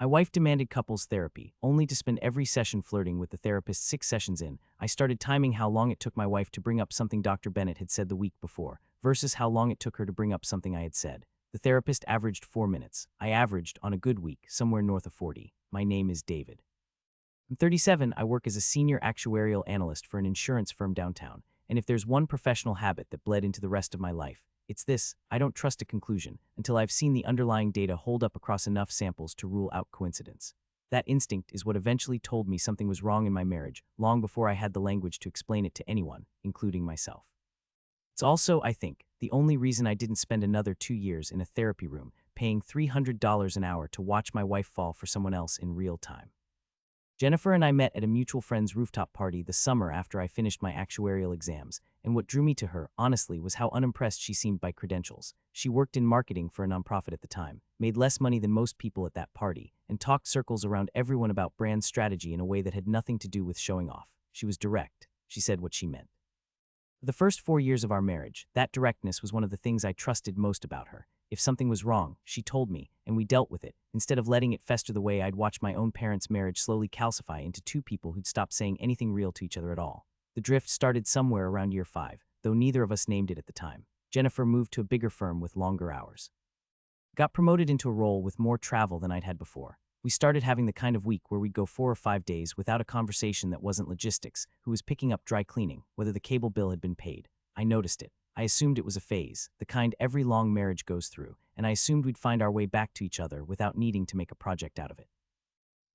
My wife demanded couples therapy, only to spend every session flirting with the therapist 6 sessions in. I started timing how long it took my wife to bring up something Dr. Bennett had said the week before, versus how long it took her to bring up something I had said. The therapist averaged 4 minutes. I averaged, on a good week, somewhere north of 40. My name is David. I'm 37, I work as a senior actuarial analyst for an insurance firm downtown, and if there's one professional habit that bled into the rest of my life, it's this: I don't trust a conclusion until I've seen the underlying data hold up across enough samples to rule out coincidence. That instinct is what eventually told me something was wrong in my marriage, long before I had the language to explain it to anyone, including myself. It's also, I think, the only reason I didn't spend another 2 years in a therapy room paying $300 an hour to watch my wife fall for someone else in real time. Jennifer and I met at a mutual friend's rooftop party the summer after I finished my actuarial exams, and what drew me to her, honestly, was how unimpressed she seemed by credentials. She worked in marketing for a nonprofit at the time, made less money than most people at that party, and talked circles around everyone about brand strategy in a way that had nothing to do with showing off. She was direct. She said what she meant. For the first 4 years of our marriage, that directness was one of the things I trusted most about her. If something was wrong, she told me, and we dealt with it, instead of letting it fester the way I'd watched my own parents' marriage slowly calcify into two people who'd stopped saying anything real to each other at all. The drift started somewhere around year 5, though neither of us named it at the time. Jennifer moved to a bigger firm with longer hours. Got promoted into a role with more travel than I'd had before. We started having the kind of week where we'd go 4 or 5 days without a conversation that wasn't logistics, who was picking up dry cleaning, whether the cable bill had been paid. I noticed it. I assumed it was a phase, the kind every long marriage goes through, and I assumed we'd find our way back to each other without needing to make a project out of it.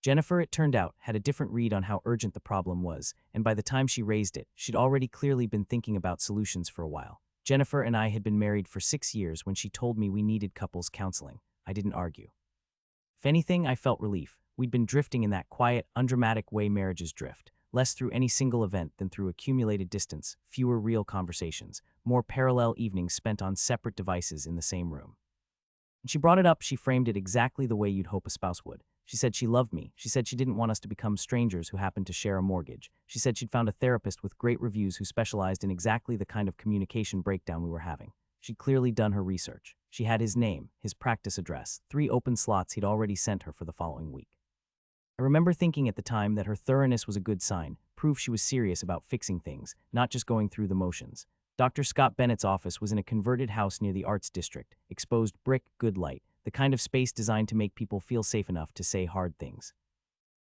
Jennifer, it turned out, had a different read on how urgent the problem was, and by the time she raised it, she'd already clearly been thinking about solutions for a while. Jennifer and I had been married for 6 years when she told me we needed couples counseling. I didn't argue. If anything, I felt relief. We'd been drifting in that quiet, undramatic way marriages drift, less through any single event than through accumulated distance, fewer real conversations, more parallel evenings spent on separate devices in the same room. When she brought it up, she framed it exactly the way you'd hope a spouse would. She said she loved me. She said she didn't want us to become strangers who happened to share a mortgage. She said she'd found a therapist with great reviews who specialized in exactly the kind of communication breakdown we were having. She'd clearly done her research. She had his name, his practice address, 3 open slots he'd already sent her for the following week. I remember thinking at the time that her thoroughness was a good sign, proof she was serious about fixing things, not just going through the motions. Dr. Scott Bennett's office was in a converted house near the Arts District, exposed brick, good light, the kind of space designed to make people feel safe enough to say hard things.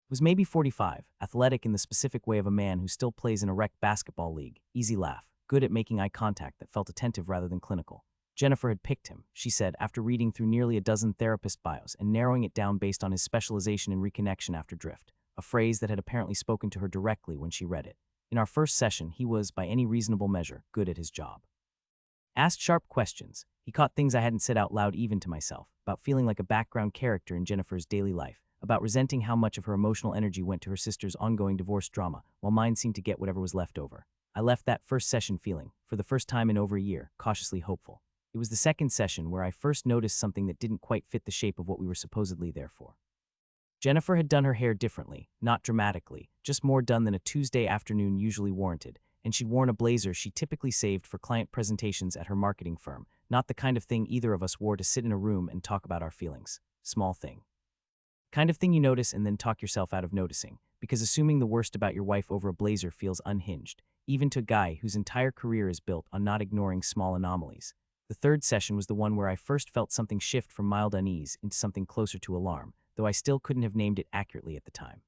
He was maybe 45, athletic in the specific way of a man who still plays in a rec basketball league, easy laugh, good at making eye contact that felt attentive rather than clinical. Jennifer had picked him, she said, after reading through nearly a dozen therapist bios and narrowing it down based on his specialization in reconnection after drift, a phrase that had apparently spoken to her directly when she read it. In our first session, he was, by any reasonable measure, good at his job. Asked sharp questions, he caught things I hadn't said out loud even to myself, about feeling like a background character in Jennifer's daily life, about resenting how much of her emotional energy went to her sister's ongoing divorce drama, while mine seemed to get whatever was left over. I left that first session feeling, for the first time in over a year, cautiously hopeful. It was the second session where I first noticed something that didn't quite fit the shape of what we were supposedly there for. Jennifer had done her hair differently, not dramatically, just more done than a Tuesday afternoon usually warranted, and she'd worn a blazer she typically saved for client presentations at her marketing firm, not the kind of thing either of us wore to sit in a room and talk about our feelings. Small thing. Kind of thing you notice and then talk yourself out of noticing, because assuming the worst about your wife over a blazer feels unhinged, even to a guy whose entire career is built on not ignoring small anomalies. The third session was the one where I first felt something shift from mild unease into something closer to alarm, though I still couldn't have named it accurately at the time.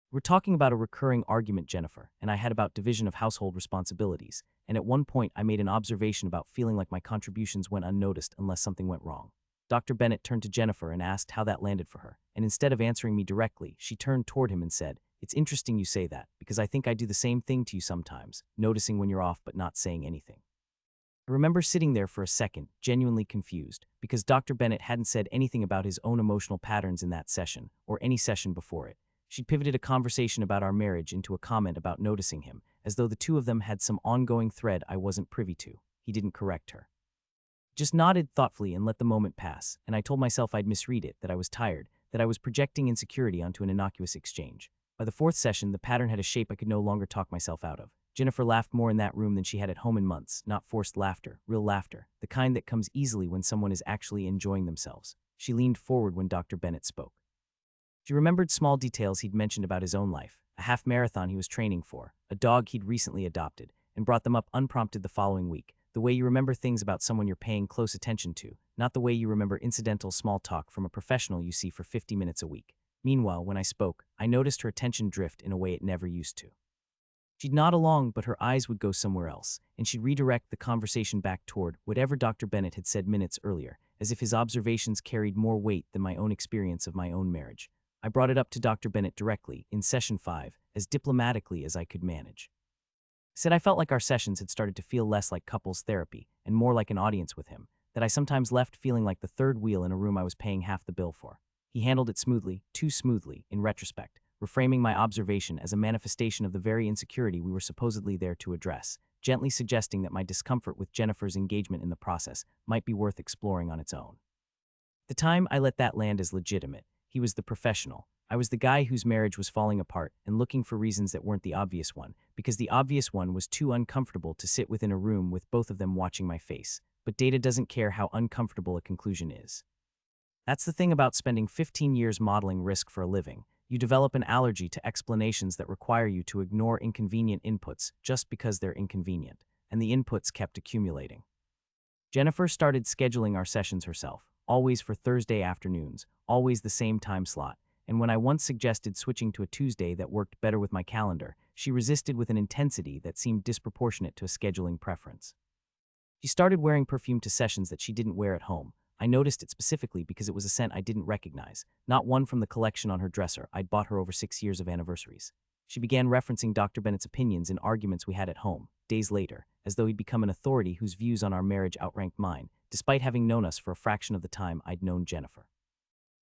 We're talking about a recurring argument Jennifer and I had about division of household responsibilities, and at one point I made an observation about feeling like my contributions went unnoticed unless something went wrong. Dr. Bennett turned to Jennifer and asked how that landed for her, and instead of answering me directly, she turned toward him and said, "It's interesting you say that, because I think I do the same thing to you sometimes, noticing when you're off but not saying anything." I remember sitting there for a second, genuinely confused, because Dr. Bennett hadn't said anything about his own emotional patterns in that session, or any session before it. She'd pivoted a conversation about our marriage into a comment about noticing him, as though the two of them had some ongoing thread I wasn't privy to. He didn't correct her. Just nodded thoughtfully and let the moment pass, and I told myself I'd misread it, that I was tired, that I was projecting insecurity onto an innocuous exchange. By the fourth session, the pattern had a shape I could no longer talk myself out of. Jennifer laughed more in that room than she had at home in months, not forced laughter, real laughter, the kind that comes easily when someone is actually enjoying themselves. She leaned forward when Dr. Bennett spoke. She remembered small details he'd mentioned about his own life, a half marathon he was training for, a dog he'd recently adopted, and brought them up unprompted the following week. The way you remember things about someone you're paying close attention to, not the way you remember incidental small talk from a professional you see for 50 minutes a week. Meanwhile, when I spoke, I noticed her attention drift in a way it never used to. She'd nod along, but her eyes would go somewhere else, and she'd redirect the conversation back toward whatever Dr. Bennett had said minutes earlier, as if his observations carried more weight than my own experience of my own marriage. I brought it up to Dr. Bennett directly, in session 5, as diplomatically as I could manage. I said I felt like our sessions had started to feel less like couples therapy and more like an audience with him, that I sometimes left feeling like the third wheel in a room I was paying half the bill for. He handled it smoothly, too smoothly, in retrospect, reframing my observation as a manifestation of the very insecurity we were supposedly there to address, gently suggesting that my discomfort with Jennifer's engagement in the process might be worth exploring on its own. At the time, I let that land as legitimate. He was the professional. I was the guy whose marriage was falling apart and looking for reasons that weren't the obvious one, because the obvious one was too uncomfortable to sit within a room with both of them watching my face. But data doesn't care how uncomfortable a conclusion is. That's the thing about spending 15 years modeling risk for a living. You develop an allergy to explanations that require you to ignore inconvenient inputs just because they're inconvenient, and the inputs kept accumulating. Jennifer started scheduling our sessions herself, always for Thursday afternoons, always the same time slot, and when I once suggested switching to a Tuesday that worked better with my calendar, she resisted with an intensity that seemed disproportionate to a scheduling preference. She started wearing perfume to sessions that she didn't wear at home. I noticed it specifically because it was a scent I didn't recognize, not one from the collection on her dresser I'd bought her over 6 years of anniversaries. She began referencing Dr. Bennett's opinions in arguments we had at home, days later, as though he'd become an authority whose views on our marriage outranked mine, despite having known us for a fraction of the time I'd known Jennifer.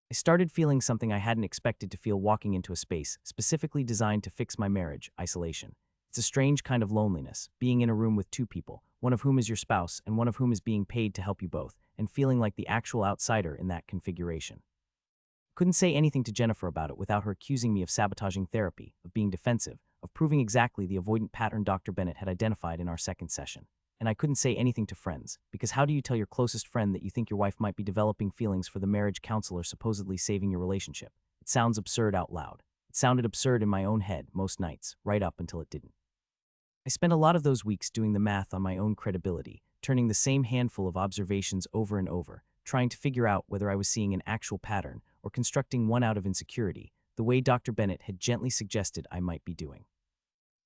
I started feeling something I hadn't expected to feel walking into a space specifically designed to fix my marriage, isolation. It's a strange kind of loneliness, being in a room with two people, one of whom is your spouse and one of whom is being paid to help you both, and feeling like the actual outsider in that configuration. Couldn't say anything to Jennifer about it without her accusing me of sabotaging therapy, of being defensive, of proving exactly the avoidant pattern Dr. Bennett had identified in our second session. And I couldn't say anything to friends, because how do you tell your closest friend that you think your wife might be developing feelings for the marriage counselor supposedly saving your relationship? It sounds absurd out loud. It sounded absurd in my own head most nights, right up until it didn't. I spent a lot of those weeks doing the math on my own credibility, turning the same handful of observations over and over, trying to figure out whether I was seeing an actual pattern or constructing one out of insecurity, the way Dr. Bennett had gently suggested I might be doing.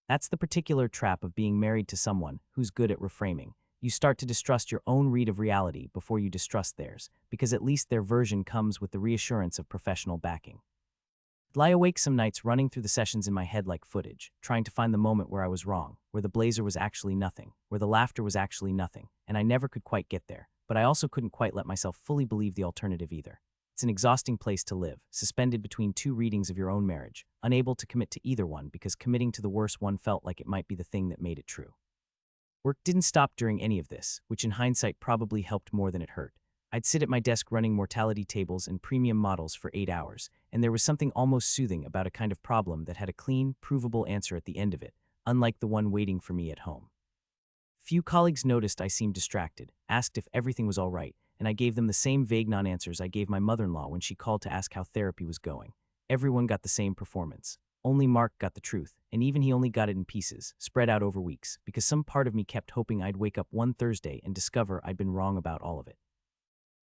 That's the particular trap of being married to someone who's good at reframing. You start to distrust your own read of reality before you distrust theirs, because at least their version comes with the reassurance of professional backing. I'd lie awake some nights running through the sessions in my head like footage, trying to find the moment where I was wrong, where the blazer was actually nothing, where the laughter was actually nothing, and I never could quite get there, but I also couldn't quite let myself fully believe the alternative either. It's an exhausting place to live, suspended between two readings of your own marriage, unable to commit to either one because committing to the worst one felt like it might be the thing that made it true. Work didn't stop during any of this, which in hindsight probably helped more than it hurt. I'd sit at my desk running mortality tables and premium models for 8 hours, and there was something almost soothing about a kind of problem that had a clean, provable answer at the end of it, unlike the one waiting for me at home. Few colleagues noticed I seemed distracted, asked if everything was all right, and I gave them the same vague non-answers I gave my mother-in-law when she called to ask how therapy was going. Everyone got the same performance. Only Mark got the truth, and even he only got it in pieces, spread out over weeks, because some part of me kept hoping I'd wake up one Thursday and discover I'd been wrong about all of it.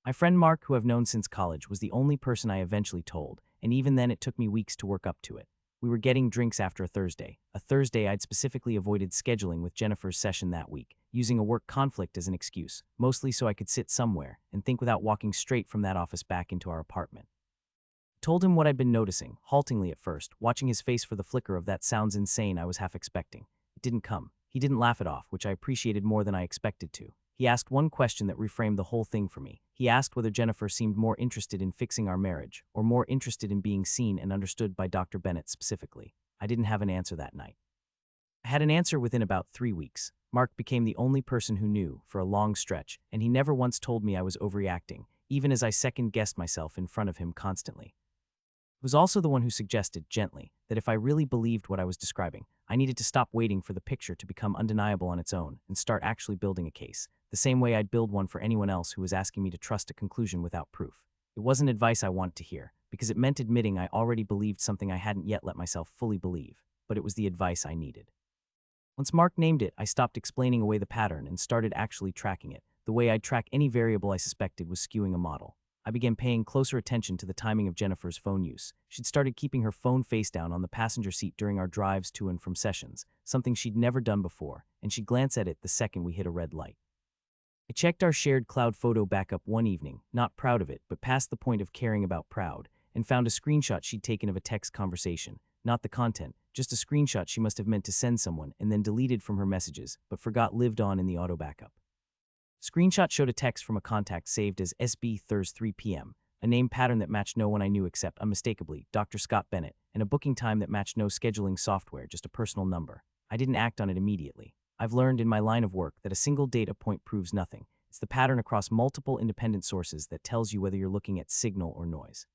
My friend Mark, who I've known since college, was the only person I eventually told, and even then it took me weeks to work up to it. We were getting drinks after a Thursday I'd specifically avoided scheduling with Jennifer's session that week, using a work conflict as an excuse, mostly so I could sit somewhere and think without walking straight from that office back into our apartment. Told him what I'd been noticing, haltingly at first, watching his face for the flicker of that sounds insane I was half expecting. It didn't come. He didn't laugh it off, which I appreciated more than I expected to. He asked one question that reframed the whole thing for me. He asked whether Jennifer seemed more interested in fixing our marriage, or more interested in being seen and understood by Dr. Bennett specifically. I didn't have an answer that night. I had an answer within about 3 weeks. Mark became the only person who knew, for a long stretch, and he never once told me I was overreacting, even as I second-guessed myself in front of him constantly. He was also the one who suggested, gently, that if I really believed what I was describing, I needed to stop waiting for the picture to become undeniable on its own and start actually building a case, the same way I'd build one for anyone else who was asking me to trust a conclusion without proof. It wasn't advice I wanted to hear, because it meant admitting I already believed something I hadn't yet let myself fully believe, but it was the advice I needed. Once Mark named it, I stopped explaining away the pattern and started actually tracking it. The way I'd track any variable I suspected was skewing a model. I began paying closer attention to the timing of Jennifer's phone use. She'd started keeping her phone face down on the passenger seat during our drives to and from sessions, something she'd never done before, and she'd glance at it the second we hit a red light. I checked our shared cloud photo backup one evening, not proud of it, but past the point of caring about proud, and found a screenshot she'd taken of a text conversation, not the content, just a screenshot she must have meant to send someone and then deleted from her messages, but forgot lived on in the auto backup. Screenshot showed a text from a contact saved as SB Thurs 3 p.m., a name pattern that matched no one I knew except, unmistakably, Dr. Scott Bennett, and a booking time that matched no scheduling software, just a personal number. I didn't act on it immediately. I've learned in my line of work that a single data point proves nothing. It's the pattern across multiple independent sources that tells you whether you're looking at signal or noise.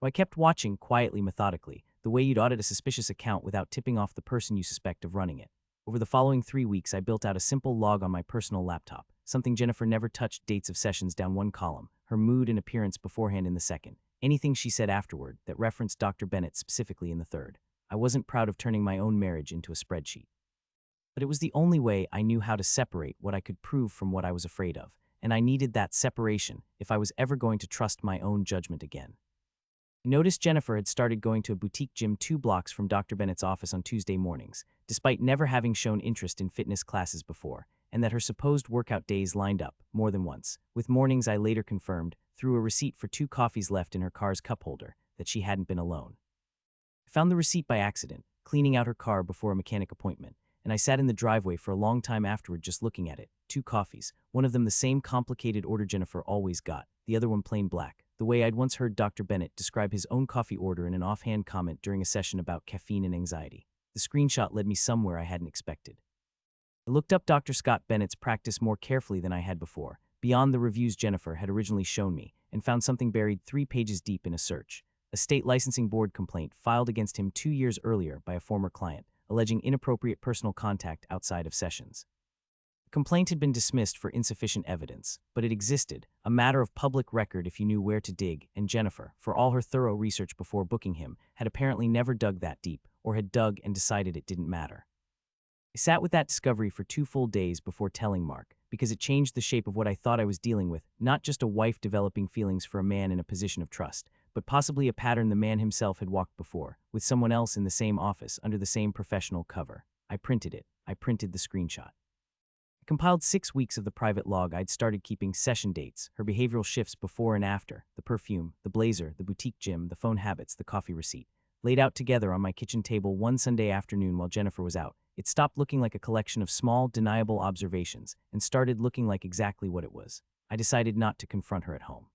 So I kept watching, quietly, methodically, the way you'd audit a suspicious account without tipping off the person you suspect of running it. Over the following 3 weeks, I built out a simple log on my personal laptop, something Jennifer never touched, dates of sessions down one column, her mood and appearance beforehand in the second, anything she said afterward that referenced Dr. Bennett specifically in the third. I wasn't proud of turning my own marriage into a spreadsheet. But it was the only way I knew how to separate what I could prove from what I was afraid of, and I needed that separation if I was ever going to trust my own judgment again. I noticed Jennifer had started going to a boutique gym 2 blocks from Dr. Bennett's office on Tuesday mornings, despite never having shown interest in fitness classes before, and that her supposed workout days lined up, more than once, with mornings I later confirmed, through a receipt for 2 coffees left in her car's cup holder, that she hadn't been alone. I found the receipt by accident, cleaning out her car before a mechanic appointment, and I sat in the driveway for a long time afterward just looking at it. 2 coffees, one of them the same complicated order Jennifer always got, the other one plain black, the way I'd once heard Dr. Bennett describe his own coffee order in an offhand comment during a session about caffeine and anxiety. The screenshot led me somewhere I hadn't expected. I looked up Dr. Scott Bennett's practice more carefully than I had before, beyond the reviews Jennifer had originally shown me, and found something buried 3 pages deep in a search. A state licensing board complaint filed against him 2 years earlier by a former client, alleging inappropriate personal contact outside of sessions. The complaint had been dismissed for insufficient evidence, but it existed, a matter of public record if you knew where to dig, and Jennifer, for all her thorough research before booking him, had apparently never dug that deep, or had dug and decided it didn't matter. I sat with that discovery for 2 full days before telling Mark, because it changed the shape of what I thought I was dealing with, not just a wife developing feelings for a man in a position of trust, but possibly a pattern the man himself had walked before, with someone else in the same office under the same professional cover. I printed it. I printed the screenshot. I compiled 6 weeks of the private log I'd started keeping, session dates, her behavioral shifts before and after, the perfume, the blazer, the boutique gym, the phone habits, the coffee receipt, laid out together on my kitchen table one Sunday afternoon while Jennifer was out. It stopped looking like a collection of small, deniable observations and started looking like exactly what it was. I decided not to confront her at home.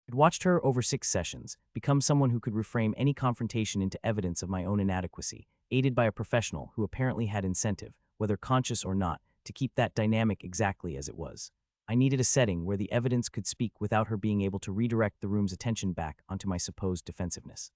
I'd watched her over 6 sessions, become someone who could reframe any confrontation into evidence of my own inadequacy, aided by a professional who apparently had incentive, whether conscious or not, to keep that dynamic exactly as it was. I needed a setting where the evidence could speak without her being able to redirect the room's attention back onto my supposed defensiveness.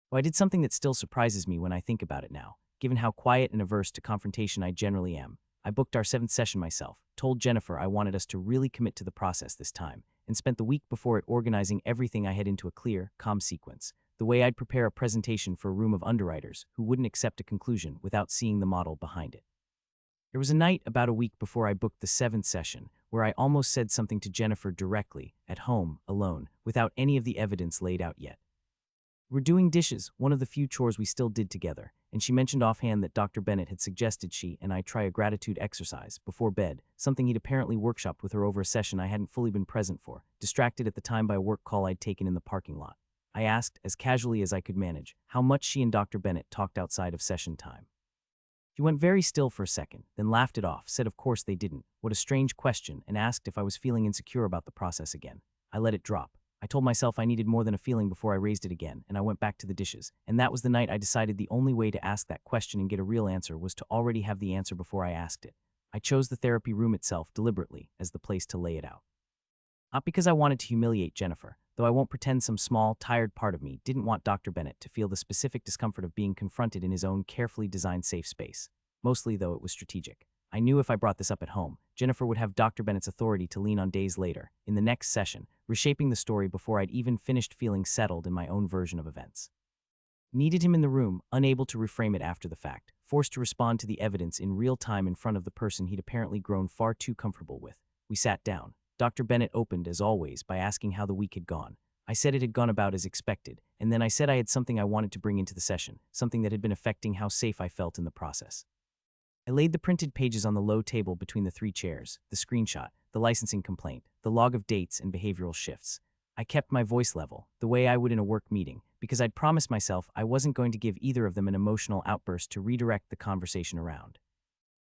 Well, I did something that still surprises me when I think about it now, given how quiet and averse to confrontation I generally am. I booked our 7th session myself, told Jennifer I wanted us to really commit to the process this time, and spent the week before it organizing everything I had into a clear, calm sequence, the way I'd prepare a presentation for a room of underwriters who wouldn't accept a conclusion without seeing the model behind it. There was a night about a week before I booked the 7th session where I almost said something to Jennifer directly, at home, alone, without any of the evidence laid out yet. We were doing dishes, one of the few chores we still did together, and she mentioned offhand that Dr. Bennett had suggested she and I try a gratitude exercise before bed, something he'd apparently workshopped with her over a session I hadn't fully been present for, distracted at the time by a work call I'd taken in the parking lot. I asked, as casually as I could manage, how much she and Dr. Bennett talked outside of session time. She went very still for a second, then laughed it off, said of course they didn't, what a strange question, and asked if I was feeling insecure about the process again. I let it drop. I told myself I needed more than a feeling before I raised it again, and I went back to the dishes. And that was the night I decided the only way to ask that question and get a real answer was to already have the answer before I asked it. I chose the therapy room itself deliberately as the place to lay it out. Not because I wanted to humiliate Jennifer, though I won't pretend some small, tired part of me didn't want Dr. Bennett to feel the specific discomfort of being confronted in his own carefully designed safe space. Mostly, though, it was strategic. I knew if I brought this up at home, Jennifer would have Dr. Bennett's authority to lean on days later, in the next session, reshaping the story before I'd even finished feeling settled in my own version of events. Needed him in the room, unable to reframe it after the fact, forced to respond to the evidence in real time in front of the person he'd apparently grown far too comfortable with. We sat down. Dr. Bennett opened, as always, by asking how the week had gone. I said it had gone about as expected, and then I said I had something I wanted to bring into the session, something that had been affecting how safe I felt in the process. I laid the printed pages on the low table between the 3 chairs, the screenshot, the licensing complaint, the log of dates and behavioral shifts. I kept my voice level, the way I would in a work meeting, because I'd promised myself I wasn't going to give either of them an emotional outburst to redirect the conversation around.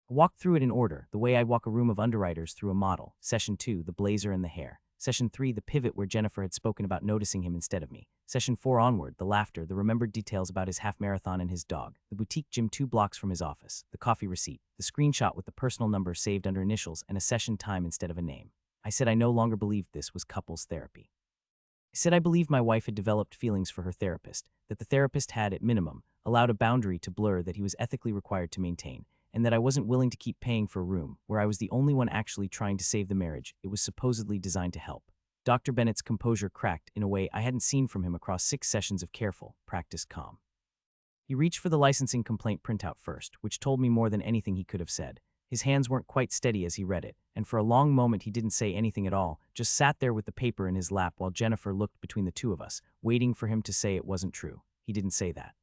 I walked through it in order, the way I'd walk a room of underwriters through a model. Session 2, the blazer and the hair. Session 3, the pivot where Jennifer had spoken about noticing him instead of me. Session 4 onward, the laughter, the remembered details about his half marathon and his dog, the boutique gym 2 blocks from his office, the coffee receipt, the screenshot with the personal number saved under initials and a session time instead of a name. I said I no longer believed this was couples therapy. I said I believed my wife had developed feelings for her therapist, that the therapist had, at minimum, allowed a boundary to blur that he was ethically required to maintain, and that I wasn't willing to keep paying for a room where I was the only one actually trying to save the marriage it was supposedly designed to help. Dr. Bennett's composure cracked in a way I hadn't seen from him across 6 sessions of careful, practiced calm. He reached for the licensing complaint printout first, which told me more than anything he could have said. His hands weren't quite steady as he read it, and for a long moment he didn't say anything at all, just sat there with the paper in his lap while Jennifer looked between the two of us, waiting for him to say it wasn't true. He didn't say that.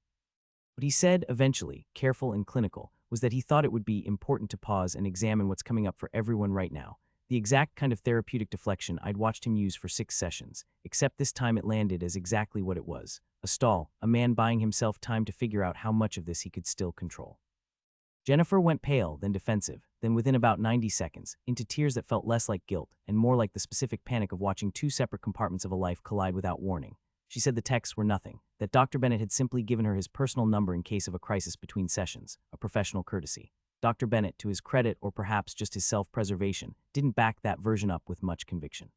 What he said, eventually, careful and clinical, was that he thought it would be important to pause and examine what's coming up for everyone right now. The exact kind of therapeutic deflection I'd watched him use for 6 sessions, except this time it landed as exactly what it was. A stall, a man buying himself time to figure out how much of this he could still control. Jennifer went pale, then defensive, then within about 90 seconds, into tears that felt less like guilt and more like the specific panic of watching 2 separate compartments of a life collide without warning. She said the texts were nothing, that Dr. Bennett had simply given her his personal number in case of a crisis between sessions, a professional courtesy. Dr. Bennett, to his credit or perhaps just his self-preservation, didn't back that version up with much conviction.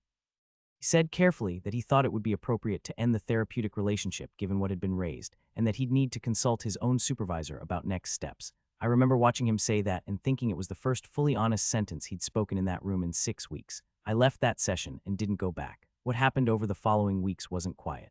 He said carefully that he thought it would be appropriate to end the therapeutic relationship given what had been raised, and that he'd need to consult his own supervisor about next steps. I remember watching him say that and thinking it was the first fully honest sentence he'd spoken in that room in 6 weeks. I left that session and didn't go back. What happened over the following weeks wasn't quiet.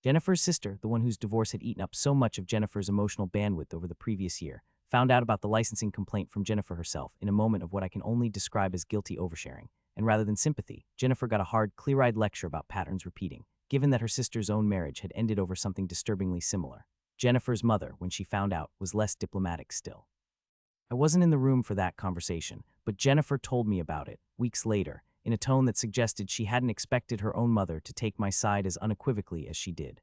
Jennifer's sister, the one whose divorce had eaten up so much of Jennifer's emotional bandwidth over the previous year, found out about the licensing complaint from Jennifer herself in a moment of what I can only describe as guilty oversharing. And rather than sympathy, Jennifer got a hard, clear-eyed lecture about patterns repeating, given that her sister's own marriage had ended over something disturbingly similar. Jennifer's mother, when she found out, was less diplomatic still. I wasn't in the room for that conversation, but Jennifer told me about it, weeks later, in a tone that suggested she hadn't expected her own mother to take my side as unequivocally as she did.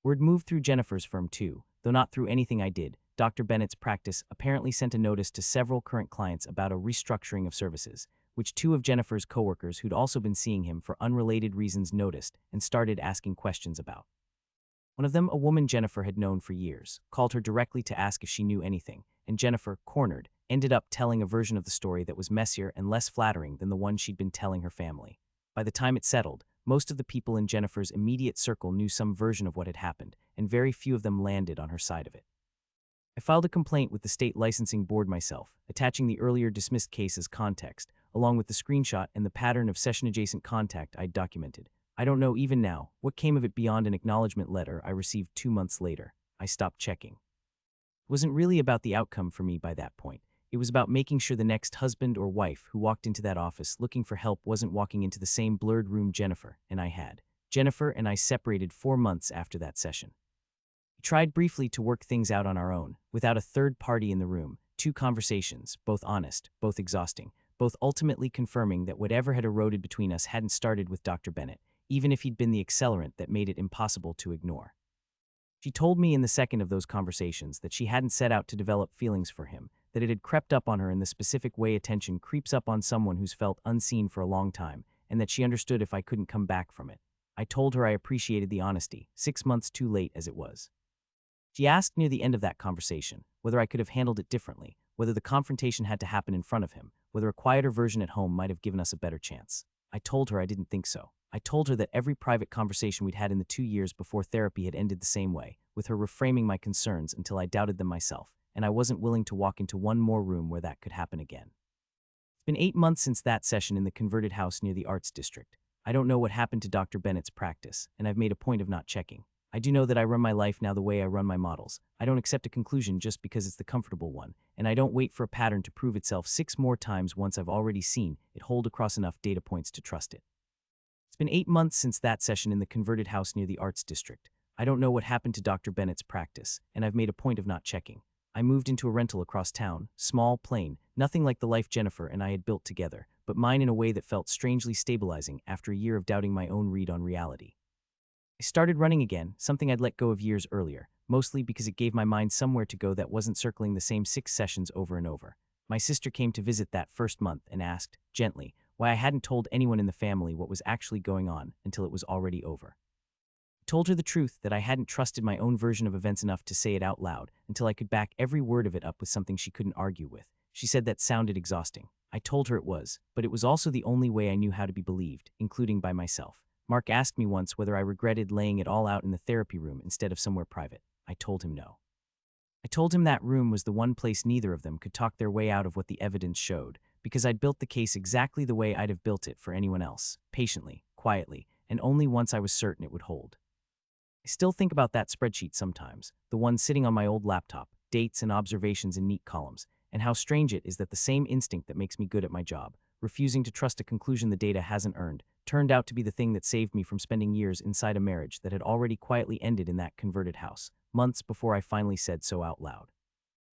Word moved through Jennifer's firm too, though not through anything I did. Dr. Bennett's practice apparently sent a notice to several current clients about a restructuring of services, which 2 of Jennifer's coworkers who'd also been seeing him for unrelated reasons noticed and started asking questions about. One of them, a woman Jennifer had known for years, called her directly to ask if she knew anything, and Jennifer, cornered, ended up telling a version of the story that was messier and less flattering than the one she'd been telling her family. By the time it settled, most of the people in Jennifer's immediate circle knew some version of what had happened, and very few of them landed on her side of it. I filed a complaint with the state licensing board myself, attaching the earlier dismissed case as context, along with the screenshot and the pattern of session-adjacent contact I'd documented. I don't know even now what came of it beyond an acknowledgement letter I received 2 months later. I stopped checking. It wasn't really about the outcome for me by that point. It was about making sure the next husband or wife who walked into that office looking for help wasn't walking into the same blurred room Jennifer and I had. Jennifer and I separated 4 months after that session. We tried briefly to work things out on our own, without a third party in the room. 2 conversations, both honest, both exhausting, both ultimately confirming that whatever had eroded between us hadn't started with Dr. Bennett, even if he'd been the accelerant that made it impossible to ignore. She told me in the second of those conversations that she hadn't set out to develop feelings for him, that it had crept up on her in the specific way attention creeps up on someone who's felt unseen for a long time, and that she understood if I couldn't come back from it. I told her I appreciated the honesty, 6 months too late as it was. She asked near the end of that conversation whether I could have handled it differently, whether the confrontation had to happen in front of him, whether a quieter version at home might have given us a better chance. I told her I didn't think so. I told her that every private conversation we'd had in the 2 years before therapy had ended the same way, with her reframing my concerns until I doubted them myself, and I wasn't willing to walk into one more room where that could happen again. It's been 8 months since that session in the converted house near the Arts District. I don't know what happened to Dr. Bennett's practice, and I've made a point of not checking. I do know that I run my life now the way I run my models. I don't accept a conclusion just because it's the comfortable one, and I don't wait for a pattern to prove itself 6 more times once I've already seen it hold across enough data points to trust it. It's been 8 months since that session in the converted house near the Arts District. I don't know what happened to Dr. Bennett's practice, and I've made a point of not checking. I moved into a rental across town, small, plain, nothing like the life Jennifer and I had built together, but mine in a way that felt strangely stabilizing after a year of doubting my own read on reality. I started running again, something I'd let go of years earlier, mostly because it gave my mind somewhere to go that wasn't circling the same 6 sessions over and over. My sister came to visit that first month and asked, gently, why I hadn't told anyone in the family what was actually going on until it was already over. I told her the truth that I hadn't trusted my own version of events enough to say it out loud until I could back every word of it up with something she couldn't argue with. She said that sounded exhausting. I told her it was, but it was also the only way I knew how to be believed, including by myself. Mark asked me once whether I regretted laying it all out in the therapy room instead of somewhere private. I told him no. I told him that room was the one place neither of them could talk their way out of what the evidence showed, because I'd built the case exactly the way I'd have built it for anyone else, patiently, quietly, and only once I was certain it would hold. I still think about that spreadsheet sometimes, the one sitting on my old laptop, dates and observations in neat columns, and how strange it is that the same instinct that makes me good at my job, refusing to trust a conclusion the data hasn't earned, turned out to be the thing that saved me from spending years inside a marriage that had already quietly ended in that converted house, months before I finally said so out loud.